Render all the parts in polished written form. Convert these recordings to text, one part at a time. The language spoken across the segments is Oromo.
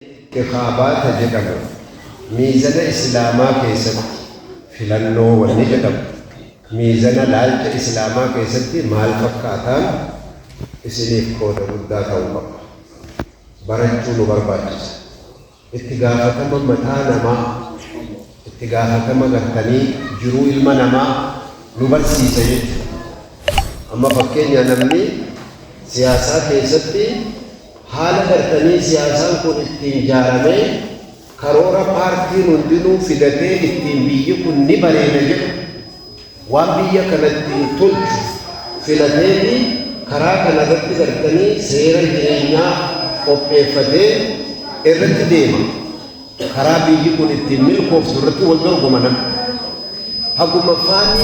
انتخابات جدًا ميزان إسلاما كيست فلانو ونجدًا ميزان لالج إسلاما كيست مال فكاتان إسنيف كودا ودا توبا برجو نبرباجس اتقافتما متانا ما اتقافتما قرتني جرو المنما نبرسي سيد أما فكين ينمني سياسة كيستي حالا قرتني سياسة كون اتنجارمي كرورا بارتي نندنو فدتي اتنبيي كن نبرين جب وان بيا كنتين تلج فلتي كرا كنغت قرتني سيرا جنينا وبيفتي إرت ديما كرا بيي كن اتنميل خوف سرطي والبرغو منم حقو مفاني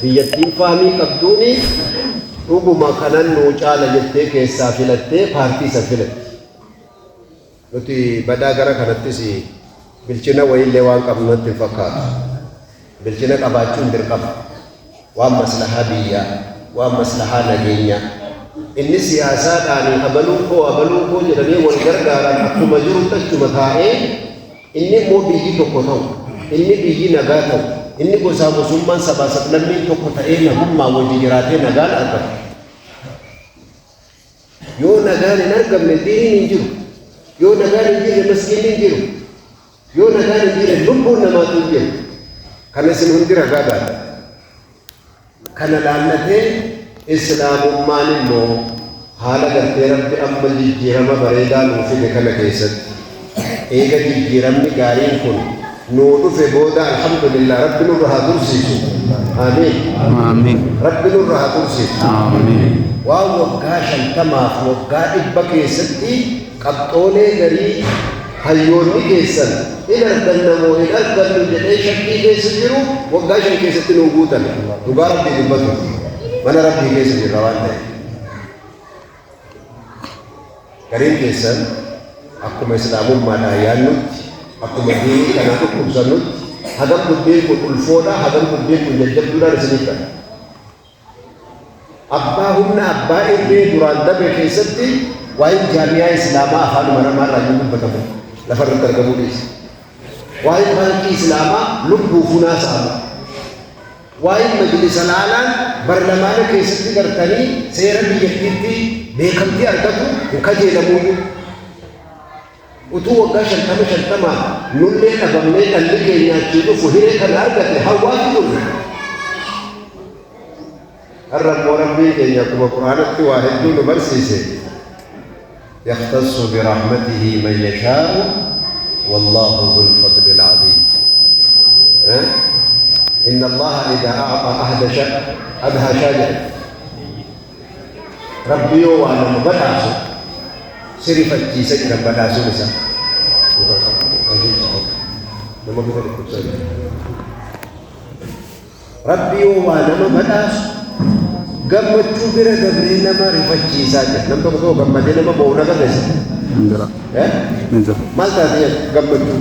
بيتين فامي قبدوني رغم كانن نوچالا جتة كيسا فلتة بارتي سفلت نتي بدا غرا كانت سي بلچنا ويل لوان قبنت فقط بلچنا قباچون درقب وام مصلحه بيا وام مصلحه نجينيا ان سياسات اني ابلو كو جدني والغرغارا اكما جرو تچمتاء اني مو بيجي توكوتو اني بيجي نغاتو inni gosa musumman saba sablammin tokko ta'ee namummaa wajji jiraatee nagaan argata yoo nagaan hin argamne diiniin hin jiru yoo nagaan hin jirre masgiinni hin jiru yoo nagaan hin jirre lubbuun namaatu hin jiru kana isin hundi ragaadhaan kana laallatee islaamummaan immoo haala gartee rabbi amma jijjiirama bareedaa nuuf fide kana keessatti eega jijjiiramni gaariin kun نور في بودا الحمد لله رب نور هاتورسي آمين آمين رب نور هاتورسي آمين ووقاش التماف وقاء بكي ستي قبطولي غري هيوني كيسن إلى الدنمو إلى الدنمو جدي شكي كيسجرو وقاش الكيستي نوبوتا نقا ربي دبتو من ربي كيسجر روان ده كريم كيسن أكو مسلامون ما دايانو aku berdiri karena aku kubzanut hadap berdiri pun ulfoda hadap berdiri pun jajab dula resnikan abba ini duranda bekesati wahai jamiah Islam ahal mana rajin bertemu lafar terkebudis wahai banki Islam lubbu funasa wahai majlis alalan berlamana kesati kartani seyran biyakiti bekamti argatu ukaje lamuyu وتو وقاش التما نولي أبمي اللي يناتيو فهيري كالأرقة حوافي الرب وربي كي يكون القرآن واحد دون برسيسي يختص برحمته من يشاء والله ذو الفضل العظيم إن الله إذا أعطى أدهى شاجع ربي وأنا مبتعسو سرفت جيسك ربنا سورسا ربي وانا مبتاس قمتشو برا دبرين ما رفت جيسا نم تقول قمتين ما بونا كذا نجرا نجرا ما تادي قمتشو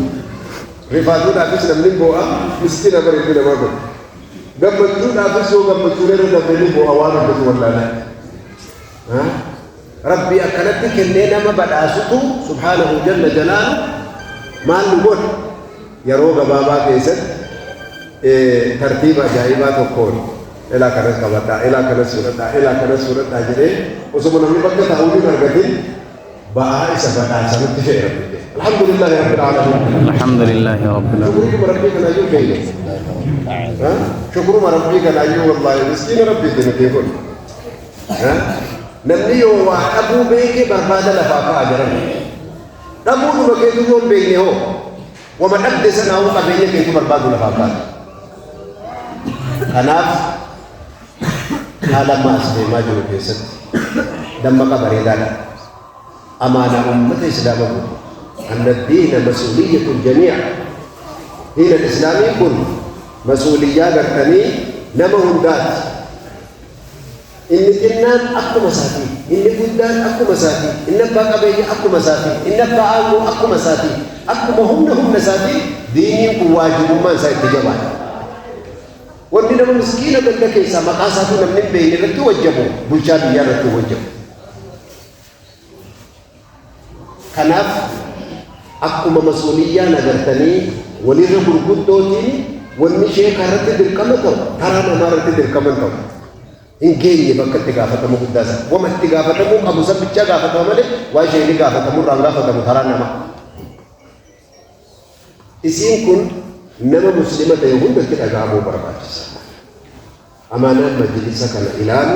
رفاتو نافس نملين بوا مسكين أبرد ما بقول قمتشو نافس هو قمتشو لنا دبرين بوا وانا بس ولا لا ربي أكلت كنينا ما بدأسته سبحانه جل جلاله ما نقول يروق بابا كيسد ترتيب جايبات وكون إلى كنس كبتا إلى كنس سورة تاجري وسبحان الله بقى تهودي مرقدين بقى إسبتا سنت في ربي الحمد لله رب العالمين الحمد لله رب العالمين شكرك ربي كنا يوم كيله شكر ربي كنا يوم والله مسكين ربي تنتهون namni yoo waa dhabuu beeke barbaada lafaa ka'aa jiran dhabuu dhuma keetu yoo hin beekne hoo wama dhabde sana hoo qabeenya keetu barbaadu lafaa ka'aa kanaaf haala maas deemaa jiru keessatti dammaqa bareedaadha amaanaa ummata islaama kun anna diina masuuliyyatu jamiica diina islaamii kun masuuliyyaa gartanii nama hundaati إن النان أكو مساتي إن البلدان أكو مساتي إن الباقبية أكو مساتي إن الباقو أكو مساتي أكو هم مساتي ديني واجب ما سايد جمال وإننا مسكينة بلدك إسا مقاساتنا من بين رتو وجبوا بلشابية رتو وجبوا كناف أكما مسؤولية نجرتني ولير بركود دوتي والمشي كارت دركمتو ترى ما رت دركمتو إن جيني بكت تجافة مقدسة وما تجافة مو أبو سب تجافة ماله واجه تجافة مو رانغافة مو ترى نما إسين كن نما مسلمة يهون بكت أجابو برباجس أمانة مجلسة كنا إلان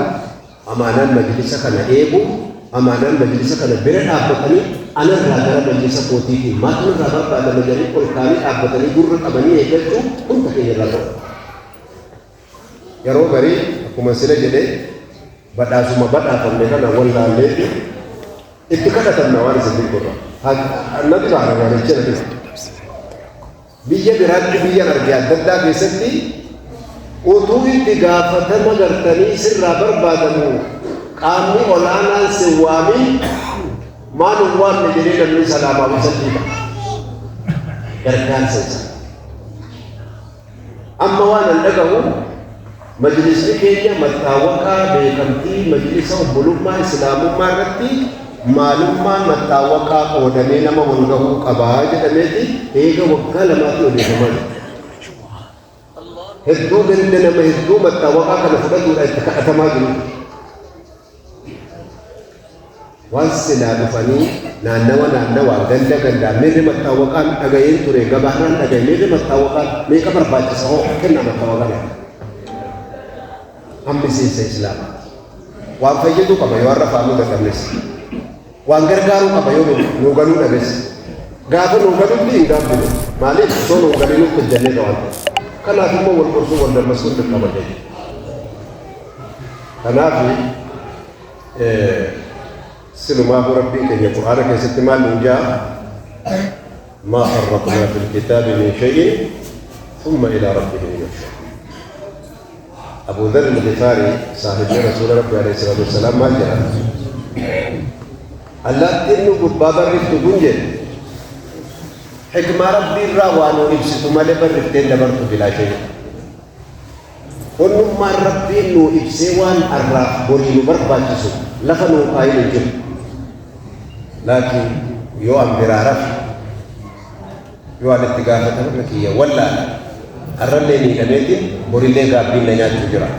أمانة مجلسة كنا إيبو أمانة مجلسة كنا بيرن أبتني أنا رادر مجلسة كوتيكي ما تقول رادر بعد مجلس كل كاري أبتني جور أبني هيكلتو كم تكيني رادر يا رو غري أكو مسألة جدي بدأ سوما بدأ فمنها نقول لا ليه اتكاد تنوار سبيل كورا هذا نبي على ما نجينا بيجي براد بيجي نرجع دبدا بيسنتي وتوي تجافة ما قرتني سر رابر بعدمو كامي ولانا سوامي ما نوار نجري لمن سلام أبو سليم كركان سنسا أما وانا لقاه مجلس كينيا متاوكا بكمتي مجلس بلوما إسلام ما رتي معلومة متاوكا ودمينا ما ونقه كباج دميتي هيك وكالة ما تقولي كمان هدو بندنا ما هدو متاوكا كنا فقط ولا أتماجلو واسنا دفني نانوا غندا غندا ميري متاوكا أجاين توري غباران أجاين ميري متاوكا ميكا برباج سهو كنا متاوكا هم بسيس الإسلام وافيجو كما يوارد فامو دكانس وانغرغارو كما يوم نوغانو نبس غافو نوغانو دي غافو مالك سو نوغانو كجنة دوان كنا فيما والكرسو والمسؤول بالكبد كنا في سلما ربي كي القرآن كاستعمال نجا ما فرطنا في الكتاب من شيء ثم إلى ربهم يحشرون أبو ذر الغفاري صاحب رسول ربي عليه الصلاة والسلام ما جاء الله إنه بابا رفت بنجل حكمة ربي الروان وإبسط مالي برفتين دبرت بلا شيء ونما ربي إنه إبسوان الراف بولينو برباجسو لفنو قائل الجن لكن يو أمبرارف يو على التقافة مكية ولا أرلني كميتين بوريلي غابين نيات تجرا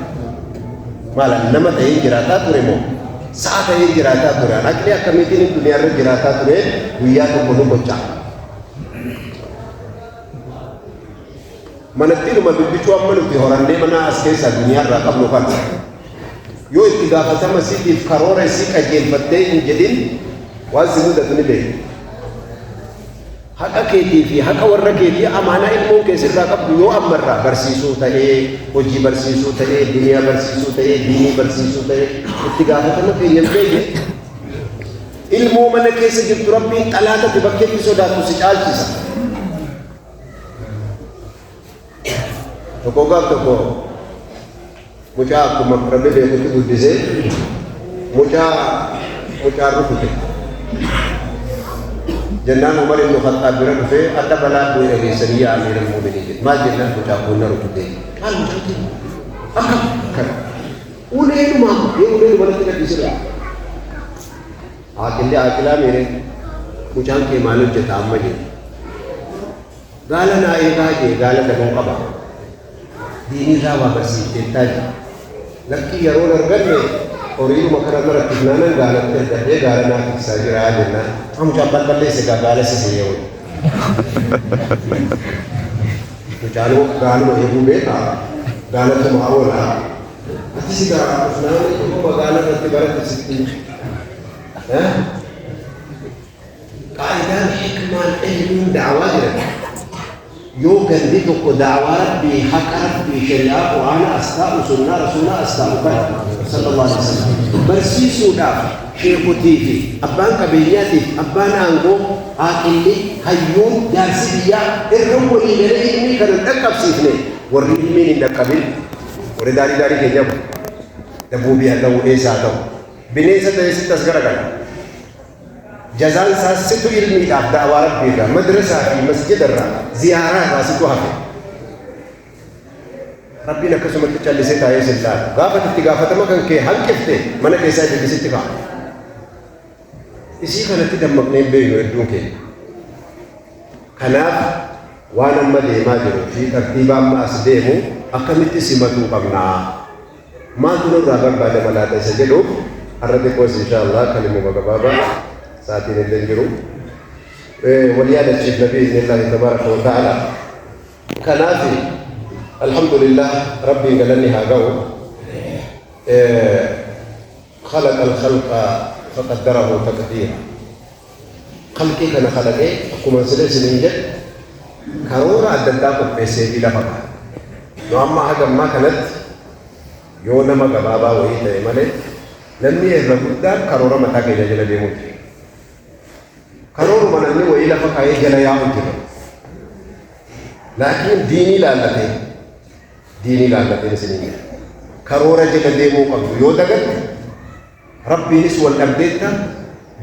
مالا نما تهين جراتا تريمو ساعة تهين جراتا تري أنا كلي كميتين الدنيا رج جراتا تري ويا تقولوا بچا منتيلو ما بيبيشوا أمانو تهوران دي منا أسكيس الدنيا راكب نوكان يو اتقافة مسيدي فكرورة سيكا جيل فتين جدين وازنو دفني بيه حقا كيتي في حقا ورا كيتي أمانة إلمون كيسر راقب يو أمرا برسيسو تهي وجي برسيسو تهي دنيا برسيسو تهي ديني برسيسو تهي اتقافة ما في ينبيه إلمو من كيسر جبت ربي تلاتة تبكي في سوداتو سجال جيسا تقو غاب تقو مجا أكو مقربي ليكو تدو ديزي مجا رفو جنان عمر بن الخطاب بن في أدب لا بوي أبي سريع أمير المؤمنين ما جنان بتاعون ركضي قال مجدي أكثر ولين ما ولين ولا تقدر تسرع أكيد ميري مجان كي مالو جتام مجد قال أنا إيجاجي قال تبون قبا ديني راوا برسي تاج لكي يرون الرجل أريد مكان مرة تجنانا قالت تدري قالنا ساجرا جنا هم جابت بلي سكا قال سيسيوي قالوا يبو بيتا قالت معولا أتسيكا أفنان يبو قالت تبارك سكتي قاعدان حكمة علم دعوات يو كنديتك دعوات بحقرت بشريعة وأنا أستاء سنة رسولنا أستاء بيت صلى الله عليه وسلم برسيسو داف شيخو تيفي أبان كبيرياتي أبان أنغو آكلي هيون جارسيبيا الرمولي لرئيني كان الأكب سيفني والرمين النقبل ورداري داري كجب دبو بيها دو إيسا دو بنيسة تيسي تسغرقا جزان ساسيتو علمي دعوة ربك مدرسة في مسجد الرا زيارات واسيتو هفي ربنا كسمت تجلسي تايس الله غافت اتقافة ما كان كي هل كفته من كيسا جلسي اتقاف isii kanatti dammaqneen beeknu hedduun keenya. Kanaaf waan amma deemaa jiru fi tartiiba amma as deemu akkamitti simatuu qabnaa? Maaltu nurraa barbaadama laata isa jedhuuf har'a xiqqoos inshaallah kalimuma gabaabaa sa'aatiin illee jiru. Wal yaadachiifna bi'iznillaahi tabaaraka wa ta'aala. Kanaaf alhamdulillah rabbiin galanni haa ga'u. خلق الخلق فقدره تقديرا. خلقي كان خلقه أكو سلسلة سنجد كرورة أدنتاكم بسيدي لفقا. نو أما هذا ما كانت يونا ما قبابا وهي تيمالي لمن يهرب دار كرورة متى كي جل بيموت. كرورة من أني وهي لفقا يجل يعود. لكن ديني لا لتين. ديني لا لتين سنجد. كرورة جل بيموت يودعك ربي نسوى الأبديت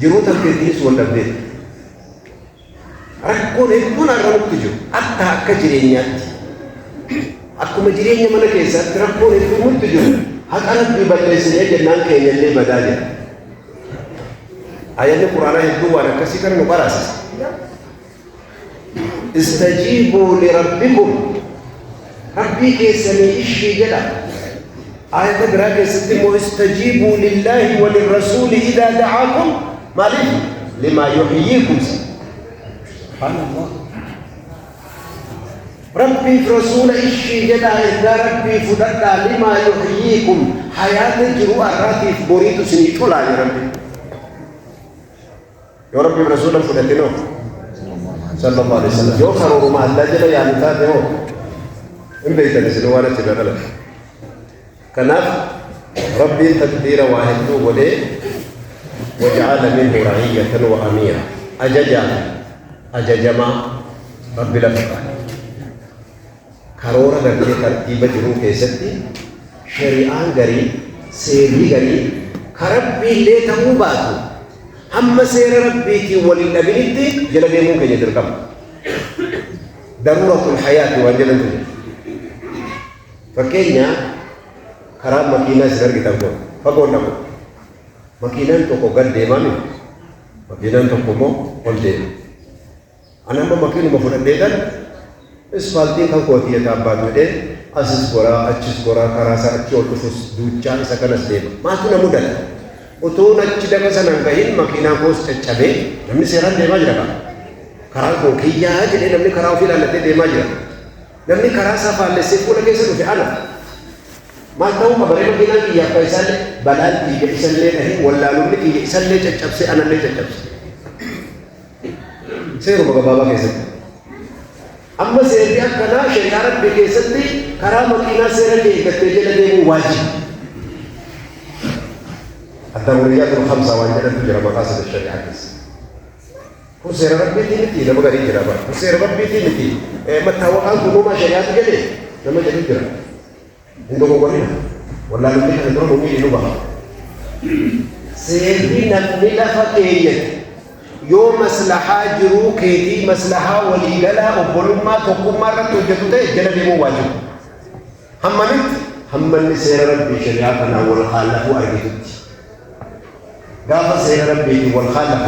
جروت الكثير نسوى الأبديت ركون هكون أرنوك تجو أتا كجرينيات أكو مجرينيا من كيسات ركون هكون تجو هك أنا ببلسني جنان كي يلي بداجة آيات القرآن يدو أنا كسيكر نقراس استجيبوا لربكم ربي كيسني إشي جدا آية براك ستمو استجيبوا لله وللرسول إذا دعاكم مالك لما يحييكم. سبحان الله. ربي رسول إشي جدا إذا ربي فددا لما يحييكم حياة جروا الراتي بوريتو سنيتولا يا ربي. يا ربي رسول فدتنو صلى الله عليه وسلم. يو خرور ما الله جل يا نتاتهو. إن بيتنا سنوانا تبغى كناف ربي تقدير واحد وليه وجعل منه رعية وأميرا أججما ربي لفقا كرورة غرية ترتيب جرو كيستي شريعان غري سيري غري كربي ليه تمو باتو هم سير ربي تي وللنبيتي جلبي ممكن يدركم ضرورة الحياة وانجلن فكينيا خراب مكينة سر kita buat, pakai nama. Makinan toko gede mana? Makinan toko mo, onde. Anak mama makin mau furan dekan, espalti kan kuat dia tambah tu asis kora, acis kora, karasa acol khusus ducan sakanas deh. Masuk namu dah. Untuk nak cidakan sana kain makinan kos cabe, namni seran deh macam apa? Karal ko kiya jadi namni karau filan nanti deh macam. Namni karasa falle sefu lagi seru fi anak. ما تو ما بريء كنا كي يفعل بلاد كي يسال لي नहीं ولا لون كي يسال لي चप से अनल ले चप से सेरो बगा बाबा कैसे अम्मा सेरिया कना शरीरत पे कैसे थी खराब मकीना सेर के कत्ते लगे वो वाजिब الضروريات الخمسة وانجلت تجرى مقاصد الشريعة هو سيرت بيتي نتي لما قال يجرى هو سيرت بيتي نتي متى وقال كل ما شريعة جلي لما جلي جرى Untuk mengkorina, walau lebih dari itu mungkin lupa. Sehingga nanti dapat kaya, yo masalah juru kedi masalah waligala, obolumma tokumara tu jatuh deh jadi demo wajib. Hamman ni serat bi syariat na wal khalaf wa aidit. Gafa serat bi wal khalaf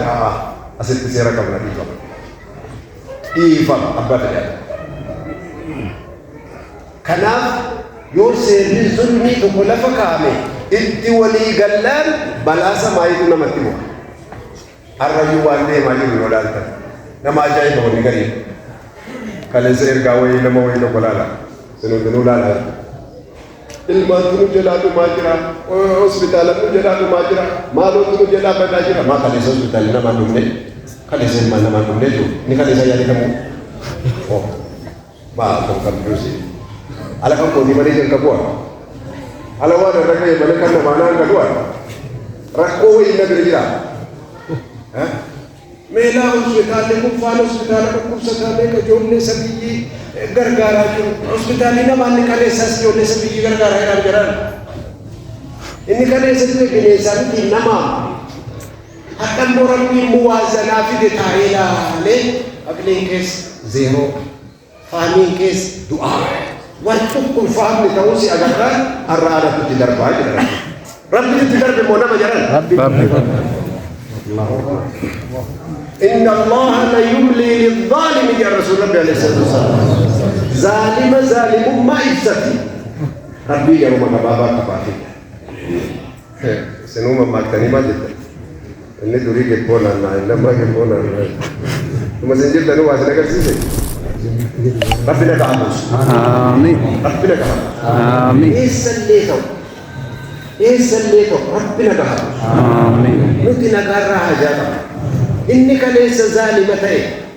asyik serat kamu nanti kamu. Ifam abad ya. Kenapa? يوسف ظلمي تقول فكامي انت ولي قلال بلاسا ما يدنا متبو الرجل والدي ما يدنا ولالتا نما جاي بوني قريب قال زير قاوي لما وينو قلالا سنو دنو لالا ilma tunu jelatu majra hospital tunu jelatu majra malu tunu jelatu majra ma kali hospital na mandumne kali sen mana mandumne tu ni kali saya ni kamu oh ba ko kan brusi ala kan ko di mari jeng kabuat ala wada rakai balikan na mana ang kabuat rakko wi na birira ha मेला अस्पताल में कुफान अस्पताल में कुफसताल में जोड़ने सभी गरगारा जो अस्पताल ना मानने का लेसा जोड़ने सभी गरगारा है रामचरण इन्हीं का लेसा जो कि लेसा की नमा हतम बोरन की मुआज़ना भी देता है ना ले अगले केस ज़ेरो फानी केस दुआ वक्त कुफान में तो उसे अगर अर्रारा तो जिधर बाज रहा रब जिधर पे मोना मजरन إن الله لا يملي للظالم يا رسول الله عليه الصلاة والسلام ظالم ما يفتي ربي يا رب بابا كفافي سنوما ما كتني ما جدا إني دوري كبونا إنما كبونا ثم سنجد تنو واسنا كرسي ربنا تعبوس آمين ربنا تعبوس آمين إيه سليتو ربنا تعبوس آمين نتي نقرأ حاجة إنك ليس ظالمة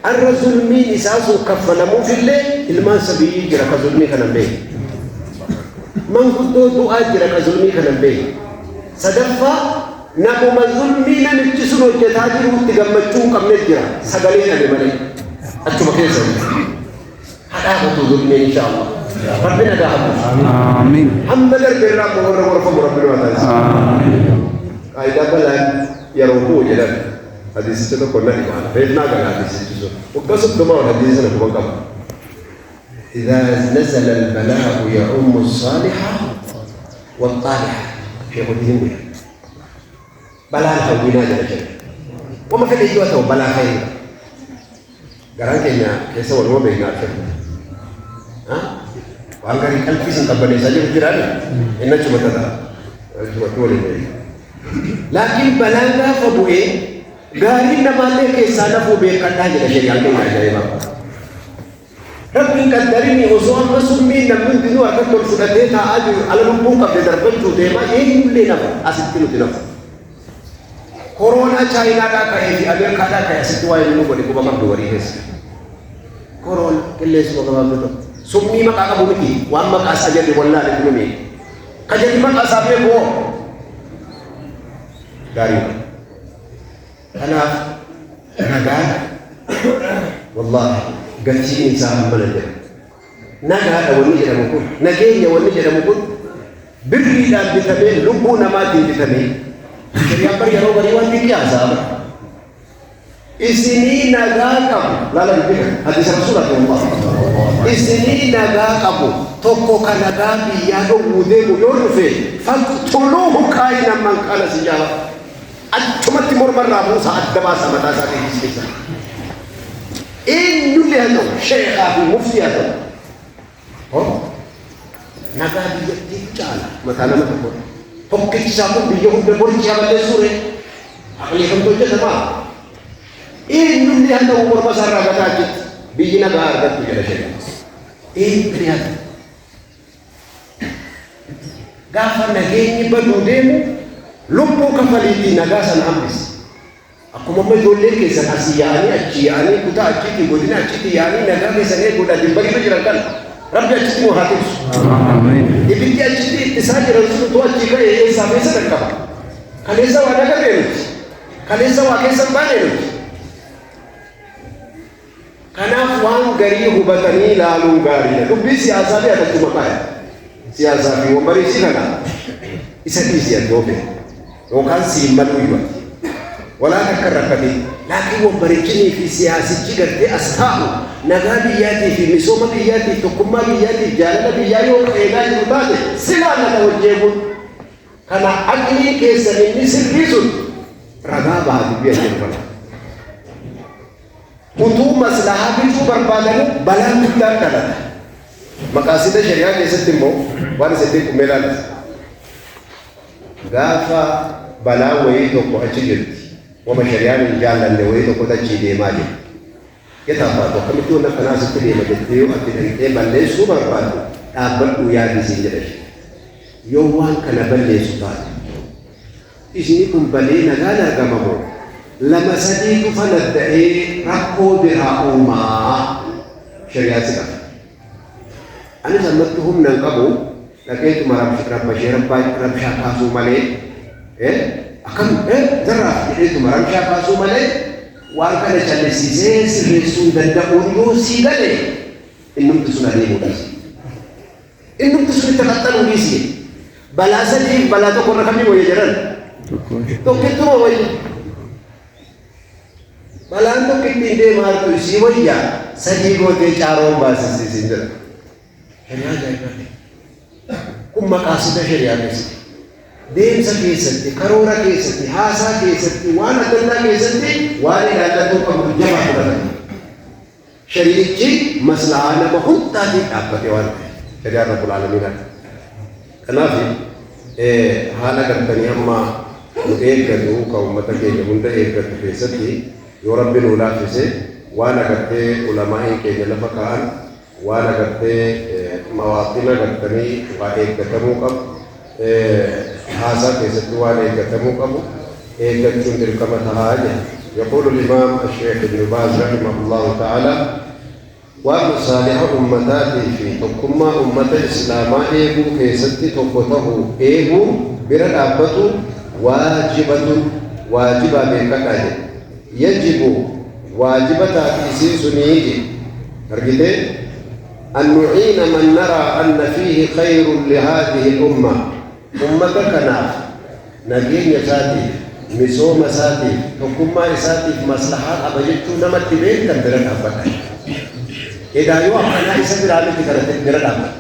الرجل مين إساسه كفلمو في الليل المان سبيل جرى كظلمي كنبيه من قدو دعاء جرى كظلمي كنبيه صدفة نقوم الظلمين نجسون وجتاجر وتقمتون كم نجرى سقلين لمن أتوما كيسا هذا هو ظلمي إن شاء الله ربنا تعبوس آمين هم بدر بالرب ورفم ربنا وتعالى آمين أيضا بلا يروحوا جلال حديث itu kena di mana? Benar kan hadis itu? Ukasuk dua hadis itu bukan kamu. إذا نزل البلاء يعم الصالحة والطالحة في قدهم بلاء الحوينا جل وما كان يجوا بلاء خير. Garang kenya kesa walma benar kan? Angkari kalpis entah benda saja berjalan. Ini cuma tanda, cuma tuan ini. Lakin balaga fabué gari namale ke sana fabué kata je syariat ke aja ya. Rabbi kadari ni usul masumi namun dinu akan sudah deta aju alam pun kab darban tu tema ini le na asit kilo tidak. Corona China ka kayak di Amerika ka kayak situasi ini boleh kubah dua hari hes. Corona keles kubah betul. Summi maka kabumiti, wa maka saja di wala di bumi. Kajadi maka sabe ko dari ana naga wallahi gaci ni sa balade naga da wani da mukun nagenya wani da mukun birri da bitame lubuna ma din bitame kiriya bar yaro bari wani kiya zaba isini naga kam lala bibi hadis rasulullah isini naga kamu toko kanaga biya do mude mu yorufe faqtuluhu kaina man kana sijala attumati mormarra musa adaba samata sa isisa in yulle hado sheikha bi mufti hado oh naga biya tijala matala mako pokki sabu biya hunde bori jabal sure akli kam to jama in yulle hado umur masarra gatati biya naga arda tijala sheikha lihat gafa nageni badu demu lumpu kafaliti nagasan ambis aku mau jolle ke sana siyani aciyani kuta aciti godina aciti yani nagame sane goda dimbagi bajirakan rabbi aciti mo hatis amin ibiti aciti tisaji rasul to acika e sabe sadaka kalesa wa naga belu kalesa wa kesan bane karena uang gari hubatani lalu gari itu bisa asal ada cuma kaya siasa di umbar isi kan isa isi dobe bukan si malu wala takarrakati laki umbar ini fi siasa jigar di ashabu nagabiyati fi misomabiyati tukumabiyati jalalabiyati ega yubade sila natawajjebun karena akli kesan ini sirrisun ragaba biya jirfana untuk masalah itu berbadanu balang kita kalah. Makasih syariat desa timbo, wan sedih kumelan. Gafa balang wei to ko acigir. Wama syariat jalan le wei to ko ta cide maje. Kita apa to kami tu nak kana sedih maje teu ati balle su berbadu. Abal uya di sini. Yo wan kana balle su ba. Isini kumbali nagala gamamu. لما سديت فندعي ركو بها أمة شريعتك أنا سمعتهم ننقبوا لكن رب شاكاسو مالي أكم ذرة itu maram syakasu male warga na chale sise sirresun danda uriyo sigale innum tusuna de mudasi innum tusuna takatta nugisi balasa di balato korna kami moye jaran to ketu moye balanto kitinde martu siwaya sajigo de charo basi sinjara syariat jaya kumma kasida syariat isi deemsa keessatti karoora keessatti haasaa keessatti waan adda addaa keessatti waan ilaallattuu qabdu jabaa fudhatan shari'ichi maslahaa nama hundaatiin dhaabbate waan ta'e shari'aa rabbul aalamiin kanaaf haala gartanii amma nu eeggatu ka ummata keenya hunda eeggatu keessatti yoo rabbi nu laaffise waan agartee ulamaa'in keenya lafa ka'an waan agartee mawaaxina gartanii waa eeggatamuu qabu haasaa keessatti waan eeggatamuu qabu eeggachuun dirqama tahaa jedha يقول الإمام الشيخ ابن باز رحمه الله تعالى ومصالح أمتاتي في تقوم أمة الإسلام إيبو كيستي تقوته إيبو برد أبطو واجبة بكتاج يجب واجبة تأسيس نيجي أرجده أن نعين من نرى أن فيه خير لهذه الأمة أمة كناف نجين يساتي مسوم ساتي حكومة ساتي في مصلحات أبجدتو نما تبين تنبرد أبطا إذا يوم أنا إسابر عامل تكرت تنبرد أبطا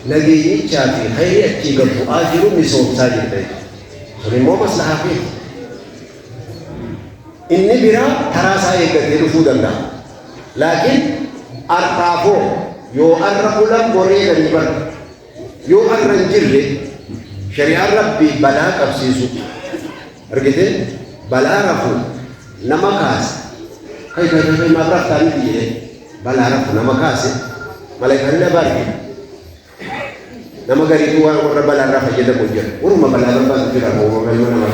نجين يساتي خير أتيقب آجروا مسوم ساتي بيت ولمو مصلحة فيه إني برا تراسا يقدر رفودا لكن أرقافو يو أرقلم بريد النبر يو أرنجر شريعة ربي بلا قبسيسو أرقيته بلا رفو نمكاس كيف ما برفتاني فيه بلا رفو نمكاس ملايكا نبارك nama gari itu orang bala rafa jadi muncul, orang bala rafa tidak mau mana mana.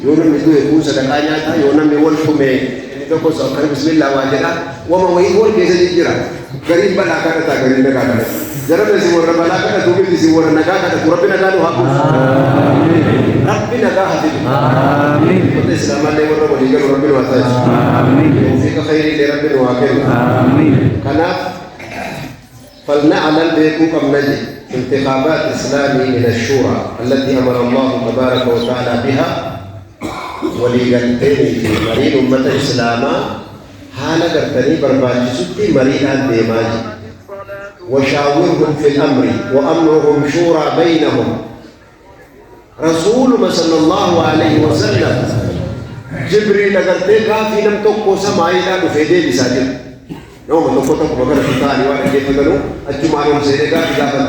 Yonam itu ekor sedekahnya, yonam mewal kume, ini tu kau sakar Bismillah wajah, wama wahai wal kesa dijira, gari bala kata gari negara. Jangan besi orang bala kata, tu besi orang negara kata, kurang negara tu hapus. Rabbi negara hati. Amin. Kita selamat lewat orang berikan orang berwasa. Amin. Jika khairi Rabbi nuakel. Amin. Karena فلنعمل بكم نجد انتخابات إسلامي من الشورى التي أمر الله تبارك وتعالى بها وليغنتين في مريد أمة إسلاما حالا قرتني برباجي ستي مريدان ديماجي وشاورهم في الأمر وأمرهم شورى بينهم رسول صلى الله عليه وسلم جبريل قرتني كافي لم تقو سماعيلا نفيدي بساجد نوم نقطة بقرة ثانية واحد كيف تقولوا الجمعة سيدنا إجابة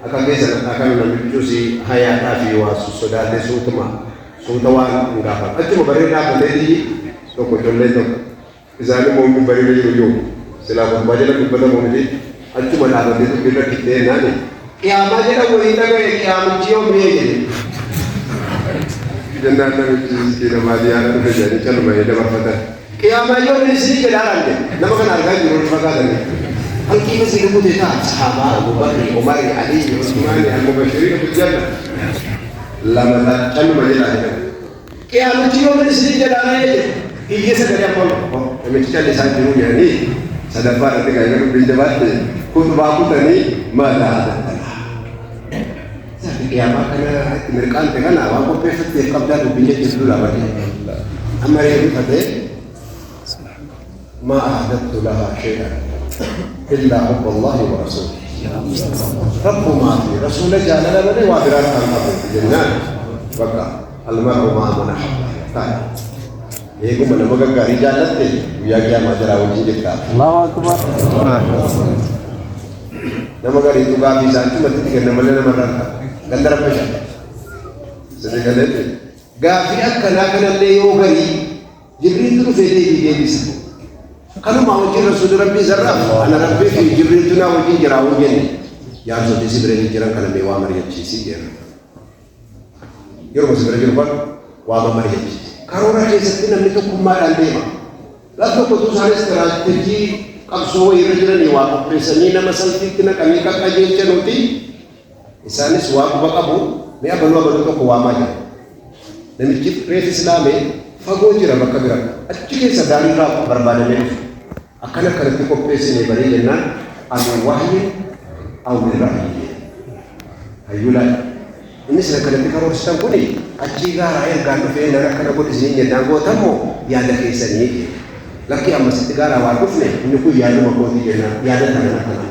أكان كيسا أكان نبيجوسي حياة في واسودات سوتما سوتوان إجابة الجمعة برينا بلدي تقول جملة إذا أنا مؤمن برينا يوم سلام بجلا بيبدا مؤمن الجمعة لا بد تبينا كتير ناني يا ما جلا وين تقول يا مجيو ميجي جنة نبيجوسي كنا ما ديانا نبيجاني كانوا ما يدبر فتح قيامة يوم نسيج العالم لما كان أرجع يروح فقادني هل كيف سيلموا تاع صحابة أبو بكر عمر علي عثمان المبشرين بالجنة لما لا كانوا ما يلعبون قيامة يوم نسيج العالم هي سكر يقول لما تجلس لسان جنون يعني سدفار تكاين بالجوات كنت باكو تاني ما لا قيامة كنا مركان تكنا باكو بيفت قبضة وبيجي تسلو لا بدي أما يوم فتى ما أحدثت لها شيئا إلا حب الله ورسوله رب ما في رسول جعل لنا وادرات الأرض في الجنان بقى المرء مع من أحب طيب يقول من مجا غاري جالت ويا كيا ما جرى وجه جتا الله أكبر نما غاري تو غابي سانتي مت تيجي نملنا مرة غندر بيشا سيدي غافي أكلا كنا اللي يو غاري جبريل تو فيدي بيجي kalau mau jadi Rasul Rabbi Zarraf, anak Rabbi fi Jibril tu nak wajib jerawat ni. Yang sudah disebut jerang kalau mewah Maria cisi dia. Yang masih berjuang wah Maria cisi. Kalau orang cisi nanti tu kumar ande mah. Lalu keputusan strategi kapsul irajiran ni wah preseni nama salti kena kami kakaji cenuti. Isani suap bakabu, ni apa lu baru tu kuama je. Dan cip pres Islam fago jira bakabira. Acik sedari rap berbada ni. Akan akan cukup pesi ni beri dengan anu wahyu atau mirahyu. Ayulah. Ini sedang kita harus tahu ni. Aciga air gandu fe nara kana bodi sini ndango tamo ya ada kisah ni. Laki amma setigara wakuf ni. Ini ku ya ada makoti jena. Ya ada tanah tanah.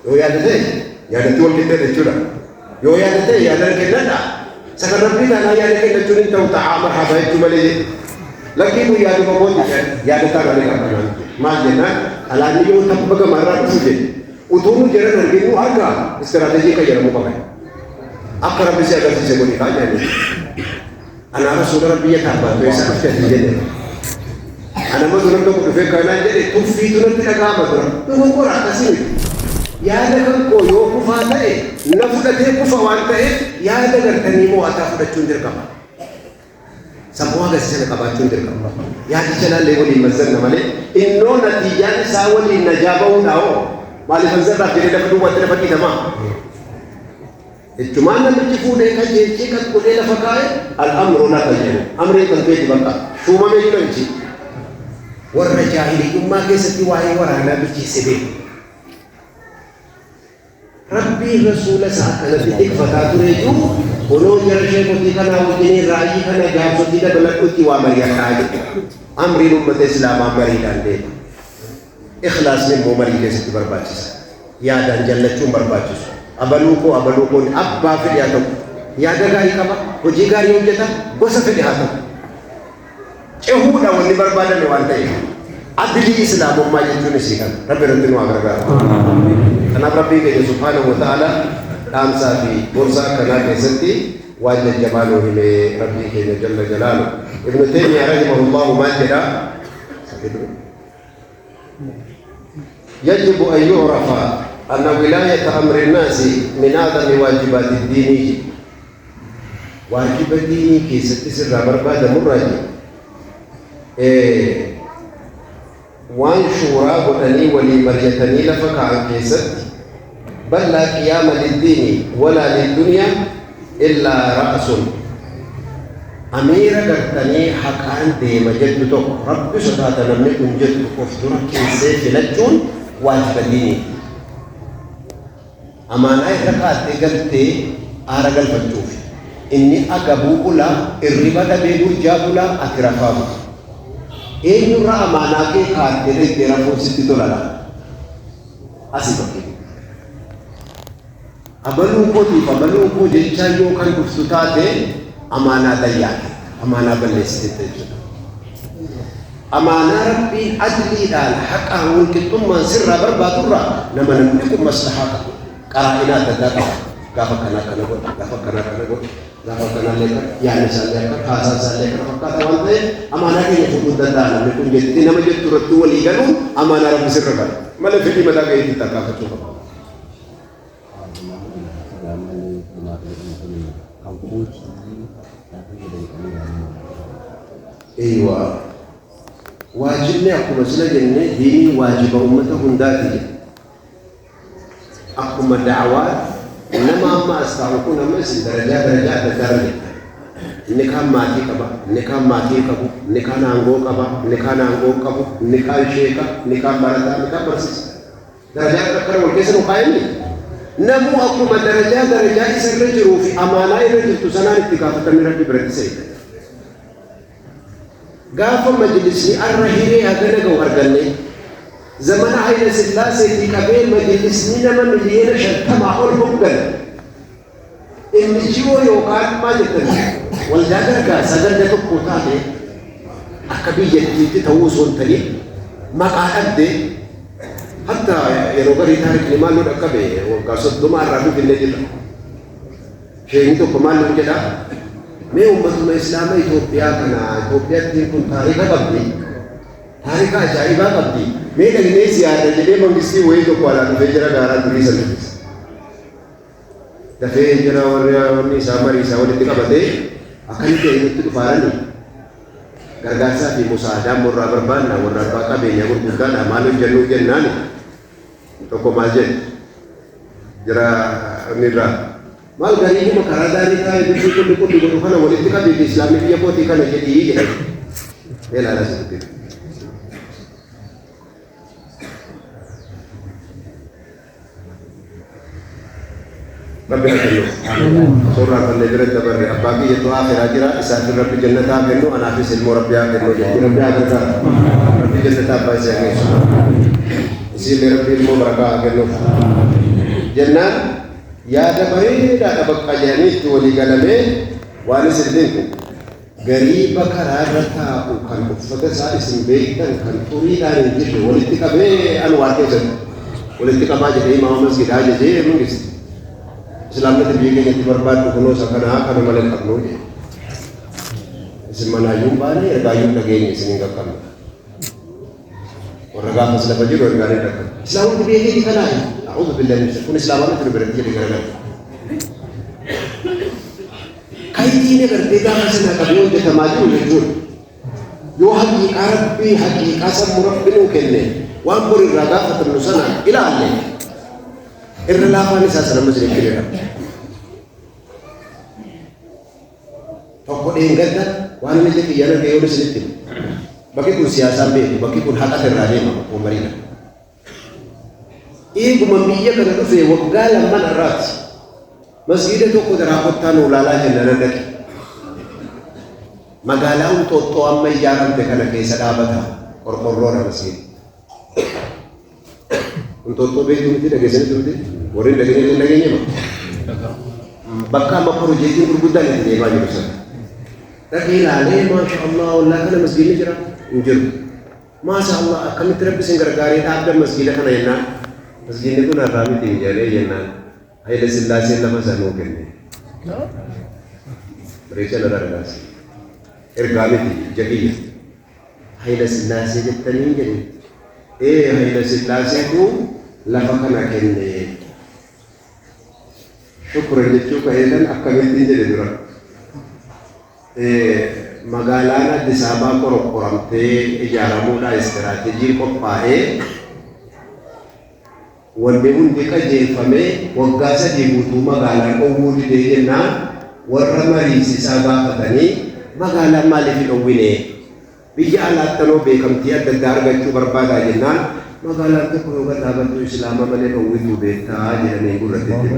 Oh ya ada deh. yaadatti wal qixxee jechuudha. Yoo yaadatte yaadan kennadha. Saka rabbii taanaa yaada kennachuun hin ta'u ta'aa marhaba jechuu malee lakkii kun yaadu qaboonni yaadataa malee qabatan. Maal jennaan alaanni yoo tabba gamarraa dhufu jedhe utuu nu jiran arginu harka istiraatejii fayyadamuu qaban. Akka rabbi si agarsiise godhi kaa nyaanni. Ana rasuula rabbi taabatu isa dhufte jedhe. Ana matu namni tokko dhufee kanaan jedhe tuffiitu natti dhaga'ama dura. Dogoggora akkasii miti. Yaada kan koo yoo kufaa ta'e na fudhatee kufa waan ta'eef yaada gartanii mo'ataa fudhachuun dirqama. Sammuu agarsiisa qabaachuun dirqama. Yaadicha laallee waliin mazzanna malee innoo natiijaan isaa waliin najaa ba'uudhaa'oo maaliif mazzarraaf jedhee lafa duwwaatti lafa dhiitamaa. Ichumaan namichi fuudhee kan jeechee kan godhee lafa kaa'e al'amroo lafa jedhu amree kan ta'eeti bakka shuumamee jiru inchi warra jaahiliyyummaa keessatti waa'ee waraanaa bilcheesse beeku. Rabbii rasuula isaa kanatti dhikfataa ture jiru oloo jara sheekotii kanaa wajjiniin raayii kana gaafsotii dabaladhutti waa mari'ataa jedhu amriin uummata islaamaa mariidhaan deema. Ikhlaasni immoo marii keessatti barbaachisa. Yaadaan jallachuun barbaachisu. Abaluu koo abbaa fedhe haa ta'u. Yaada gaarii qaba, hojii gaarii hojjeta, gosa fedhe haa ta'u. Cehuudha wanni barbaadame waan ta'eef. Adilii islaamummaa jechuun isii kana. Rabbi irratti nu haa gargaaru. Kanaaf rabbii keenya subhaanahu wa ta'ala dhaamsaa fi gorsa akkanaa keessatti waan jajjabaa nuu hime rabbii keenya jalla jalaalu. Ibnu Taymiyaa rahimahullahu maal jedha? يجب أن يعرف أن ولاية أمر الناس من أعظم واجبات الدين. واجب الدين كي ستسر برباد مراجع وان شورا بطني ولي مريتني لفك عن كيست بل لا قيام للدين ولا للدنيا إلا رأس أميرة قرتني حقان ديما جدتك رب سبحانه نمنكم جدتك وفترك كيسي لجون واجب الدين أمانة ركعت قلتي أرجع الفتوف إني أقبو لا الربا بيدو جابولا أترفاه إيه نورا أمانة كي خاطر ترى فوسيتي تولا أسيبك أبلو كو جيشان يو كان كفتاتي أمانة ديان أمانة بلستي أمانة ربي أدلي دال حقه ولكتم من سر بربادورا لما نملكم مصلحته قرائنات الدقة غافا كنا قول غافا كنا لك يعني سالك خاصا سالك فقط وانت أمانة كي يفوت الدال نكون جدتي نما جدت رتو ولي قالوا أمانة ربي سر بر ما لفدي مدى كي تتكافى تشوفها أيوة واجبنا أقوم بسلا جنة ديني واجب أمته هنداتي أقوم الدعوات إنما أما أستعرقون مسل درجات الدرجة نكام ماتي كبا نكام أنغو كبا نكام شيكا نكام بردا نكام برسيس درجات كبر والكسر قائمني نمو أقوم درجات سرجروا في أمانة رجل تسنان اتكافة من ربي برد سيدا غافا مجلسني الرهيري هكذا جو أرغني زمن عين سلاسة في كبير مجلسني نما مليين شتما أولهم قل إن جيو يوكان ما جتني والجادر سجل جتو قوتاتي أكبي جتي تتوسون تلي ما قاعد دي حتى يروغري تاريخ لمالو أكبي وقاسد دمار رابي في النجل شيء تو كمال جدا मैं उम्मत इस्लाम Ethiopia kun taarika qabdi taarika ajaa'ibaa qabdi mee dhagnee siyaada jedhee mangistii wayii tokko alaa dhufee jira gaaraa durii sana dafee jira warri isaa marii isaa walitti qabatee akkamitti eenyutti dhufaarani gargaarsaa fi musaadaa morraa barbaanna warra abbaa qabeenyaa gurguddaadha maal hojjennuu jennaani tokko maal jedhe jira nirraa mal gari ini makara dari kai bisu kudu kudu kana walitti ka bi islami biya poti kana jadi je bela la seperti Rabbi hakiyo surah al-najrat tabar abaki itu akhir akira isafir rabbi jannata kenno anafi silmu rabbi akhirno rabbi akhirka rabbi jannata ba se isi rabbi ilmu baraka kenno jannat يا دبري لا تبقى جانيت ولي قلمي وانا سلمكم غريبة كرارتا وكان مفتسا اسم بيتا كان تريد أن يجب ولتكبه أنوار كيسر ولتكبه جدي ما مسجد هذا جدي من كيس إسلامنا تبيك yang berbat kuno sakana kana malek kapno je ismana yum bani agayum lageni siningga kan orang agama sudah baju orang gani tak Islam tibiyek di kana a'udzu billahi min syaitanir Islamana tu berarti di kana kaiti ne करते का मसला कभी उनके समाज में जुड़ जो हकीकत रब्बी हकीकत सब मुरब्बिनु केने वांपुर रागा खत्म नुसना इला अल्ले इरलाफानी सासना मजरे किरेरा तो को इंगदा वान में के यार के और सिलित बाकी कुछ सियासत में बाकी कुछ हाथ कर रहे हैं वो मरीना एक मम्मीया का तो से वगाल मन रात masjid itu kudrapatan ulala jenana magala untuk to amma jaran te kana ke sadabata korkorora masjid untuk to betu mesti dage sene tu orin dage nya bakka ma project berbudan ni ma ni besar tapi lale masyaallah wallah kana masjid ni jira injur masyaallah kami terap singgargari tak ada masjid kana yana masjid ni tu na rami tinggal yana Haile Selassie nama sanu kene. Mereka negara nasi. Ergami jadi. Haile Selassie jetani jadi. Haile Selassie tu lafakan kene. Syukur jechu kahilan akamin jadi dura. Magalana di Sabah korok-koramte ijaramu da strategi ko pae. Wanda hundi ka jeefame waggaa sadii guutuu magaalaan dhowwuu didee jennaan warra mariisisaa gaafatanii magaalaan maaliif hin dhowwine biyya alaattanoo beekamtii adda addaa argachuu barbaadaa jennaan magaalaan tokko yoo gadhaabattu islaama malee dhowwituu beektaa jedhanii gurratetti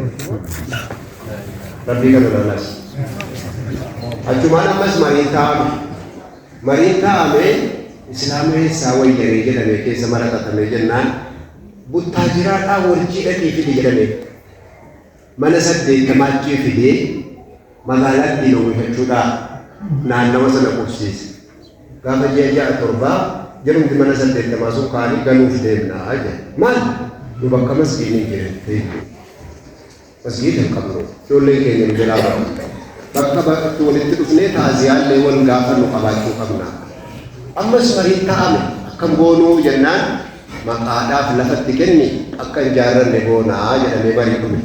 rabbii kana lalaas achumaan ammas mariin taa'ame islaama eessaa wayyanee jedhame keessa marakatame jennaan Butajirata warjida di fidi jedhame mana sadde tamachi fide magalat di no jechuudha naannawa sana qubsiise gaafa jeeja torba jedhumti mana sadde tamasu kaani ganuuf deemnaa jedhe maal nu bakka masgiidni jire masgiid hin qabnu ijoolleen keenya nu jalaa bakka bakkatti walitti dhufnee taaziyaallee wal gaafa nu qabaachuu qabna ammas mariin ta'ame akkam goonuu jennaan maqaadhaaf lafatti kenni akka hin jaarranne goonaa jedhamee marii dhume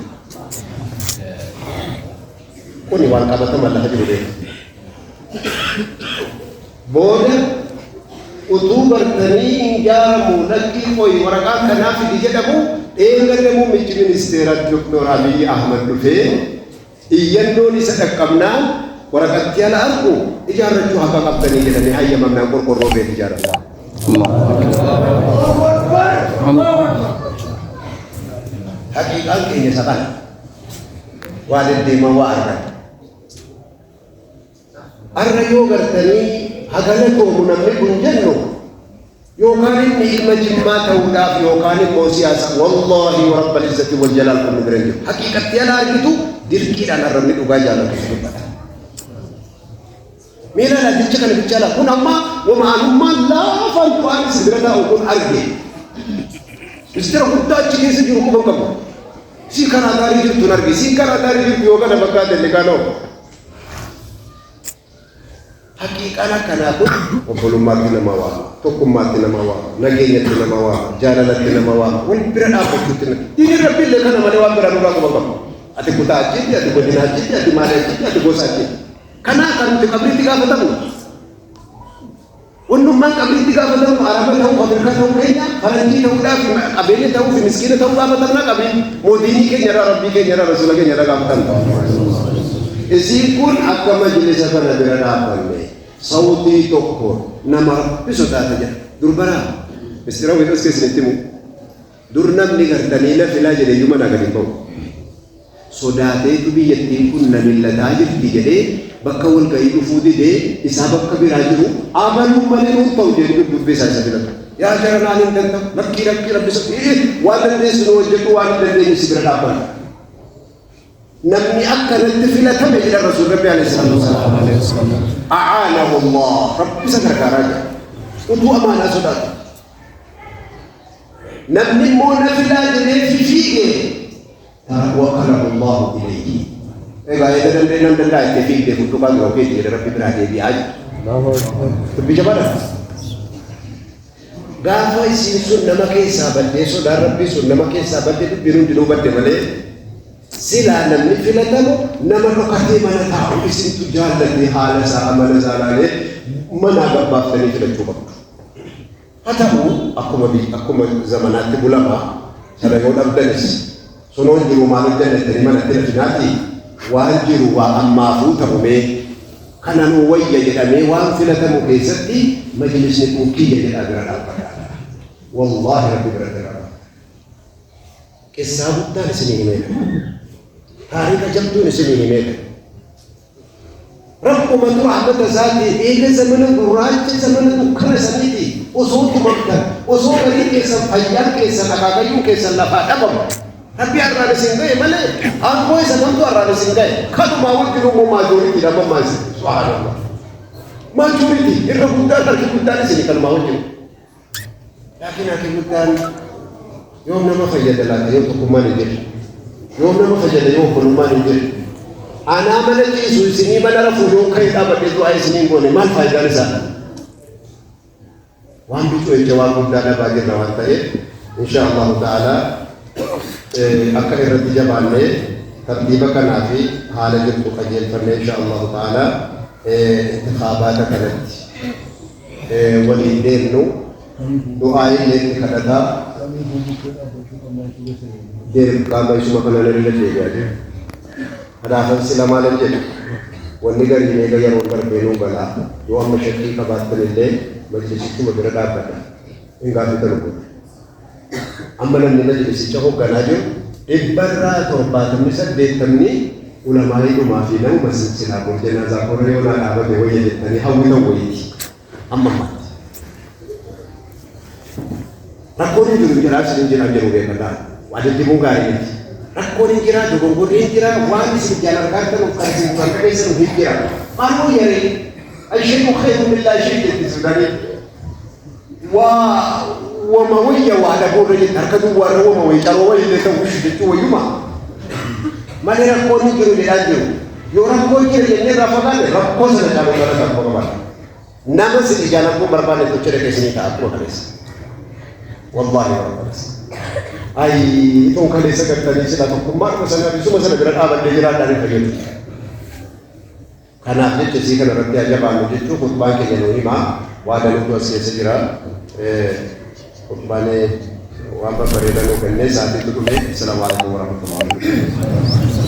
kuni waan qabatama lafa jiru beeku booda utuu bartanii hin jaaramu lakkii qoyi waraqaa kanaaf idi jedhamu dheengadamu michi ministeera Dr. Abiy Ahmad dhufee iyyannoon isa dhaqqabnaan waraqatti ala argu ijaarrachuu haka qabdanii jedhamee hayyamamnaan qorqorroo beet ijaarrata haqiqaan keenya sakan waalid deema waa arra yoo gartanii hagana toomu namni kun jennu yookaan inni ilma jimmaa ta'uudhaaf yookaan immoo siyaasa wallaahi wa rabbal izzati wal jalaal kun biran jiru haqiqatti ala argitu dirqiidhaan arrabni dhugaa jaalatu dubbata Mira la dicha kana bicara kun amma wa ma'lumman la fantu an sidrata ukun arge istira hutta chike se jiru ko kam si kana dari jiru tun arge si kana dari jiru yoga da bakka de lekano haqiqana kana kun obulummat namawa tokummat namawa nagenya namawa jalalat namawa wal birada ko ini rabbil lekana mane wa birada ko kam ati kuta ajiti ati bodina ajiti ati mala ajiti ati gosa ajiti Karena kan kabri tiga ketemu. Untuk mang kabri tiga ketemu Arab tahu, Amerika tahu kayaknya, Faransi tahu dah, Abeli tahu, miskin tahu apa tanah kabri. Modini ke nyara Rabbi ke nyara Rasulullah ke nyara kamu tahu. Isikun akka majlis apa nabi apa ni? Saudi toko nama pisota saja. Durbara. Istirahat itu sekesinimu. Durnam ni kertanila filaj jadi cuma nak dibawa. Sodate itu biyetin pun namilla tajir dijade. Bakka wal gaidu fudi de isabak kabiraju amalu malinu taw je dubbe sa sabila ya jarana nin tanta nakki rabbi sabbi wala ne sunu wajhu wala ne sibira dapan نمني أكل التفلة إلى الرسول ربي عليه الصلاة والسلام أعانه الله رب سكرك راجع ودو أمانة صدق نمني مو نفلا جنيه في فيه وقرب الله إليه إذا نم دلنا تفيد ده كتب الله كذي ربي برادي بيعج تبي جبارة قافوا يسون نما كيسا بدي سو دار ربي سون نما كيسا بدي بيرون جلو بدي ملء سلا نمني فيلا تلو نما ركعتي ما نتاعو اسم تجار لدي حال سامل زالالي منا بابا فني فيلا تجوبك حتى هو أكو زمانات بولما سلا يود أبدلس سنون جرو مالك جنة تريما نتلا فيناتي وانجرو وأما فوتا بمي كان نويا يدمي وان فيلا تمو كيستي مجلس نتوكي يدي أدران والله ربي برادر كسابو تاني سنين ميلا تاريخ جمتو نسنين ميلا رب مدرو عبد ذاتي إيه زمن القرآن زمن الكرة سنيتي وصوت مكة وصوت غريب كيسا فيان كيسا نكاكيو كيسا لفاتا بما ربي أرى نسنجي ملي أنكوي زمن تو أرى نسنجي كانوا ما وكلوا مو ماجوريتي لما مازي سبحان الله ماجوريتي الربوتان تركي بوتان سني كانوا ما وكلوا لكن أكيد بوتان يوم نما فجد لك يوم تكمان يجري يوم نما فجد يوم كلمان يجري أنا ملكي سوسيني من رفض يوم كيدا بدو أي سنين بوني ما الفائدة رسالة وان بيجوا الجواب بدنا باقي رواتي إن شاء الله تعالى أكثر الرتيجة بعدين ترتيبك نافي حالة جبتو خجل فرنا إن شاء الله تعالى انتخابات كانت وليدين نو دعائي لين كذا دير كابا يسمع كنا نريد ليه هذا سلام عليكم والنجار ينادي يا رب بينو بلا يوم مشكلة كبار تلله مجلسكم مدرسة بنا إن قابل تلقون أما لما نجلس يشوفوا كناجو إبرة تربات مثل ديتمني ulama itu maafi na umasitsina ko tena za ko leo na ababe wewe tani hawina wewe amma rakoni dulu jira sin jira jero be kada wade dibungari rakoni jira do ngode jira wani sin jalan karta no kasi ko pesa no hijira anu yare الشيء خير من لا شيء في السودان ومويه وعلى بورج تركضوا وروا مويه تروا اللي توش تجوا يوما ما نركوني كيلو للاجو يوركوني كيلو اللي رافقان ركوز لجالو كذا كذا نامس اللي جالكم بربان تشرك كيسني تأكلوا خلاص والله خلاص أي توم خلاص كتير سلا تقوم ما مثلا بيسوي مثلا برا أبد لجرا داري فجأة karena itu sih kalau nanti aja bangun itu khutbah ke januari mah wadah itu segera khutbahnya wabah beredar lo kene saat itu tuh Assalamualaikum warahmatullahi wabarakatuh.